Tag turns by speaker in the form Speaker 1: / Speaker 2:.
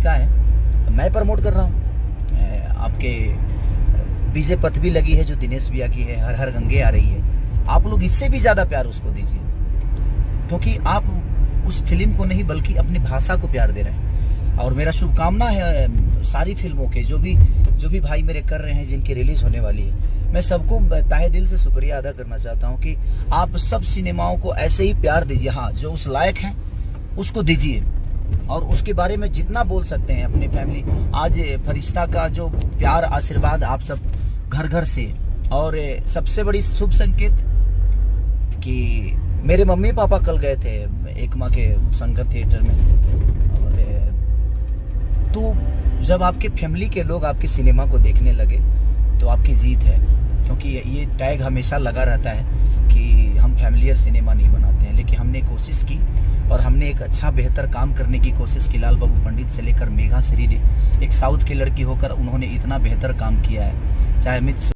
Speaker 1: का है, मैं प्रमोट कर रहा हूँ। आपके बीजे पथ भी लगी है जो दिनेश भैया की है, हर हर गंगे आ रही है। आप लोग इससे भी ज्यादा प्यार उसको दीजिए, क्योंकि आप उस फिल्म को नहीं बल्कि अपनी भाषा को प्यार दे रहे हैं। और मेरा शुभकामना है सारी फिल्मों के, जो भी भाई मेरे कर रहे हैं, जिनकी रिलीज होने वाली है। मैं सबको तहे दिल से शुक्रिया अदा करना चाहता हूं कि आप सब सिनेमाओं को ऐसे ही प्यार दीजिए। हाँ, जो उस लायक हैं उसको दीजिए, और उसके बारे में जितना बोल सकते हैं अपनी फैमिली। आज फरिश्ता का जो प्यार आशीर्वाद आप सब घर घर से, और सबसे बड़ी शुभ संकेत कि मेरे मम्मी पापा कल गए थे एकमा के शंकर थिएटर में, और तो जब आपके फैमिली के लोग आपके सिनेमा को देखने लगे तो आपकी जीत है। क्योंकि ये टैग हमेशा लगा रहता है कि हम फैमिलियर सिनेमा नहीं बनाते हैं, लेकिन हमने कोशिश की और हमने एक अच्छा बेहतर काम करने की कोशिश की। लाल बाबू पंडित से लेकर मेघा श्री, एक साउथ की लड़की होकर उन्होंने इतना बेहतर काम किया है। चाहे अमित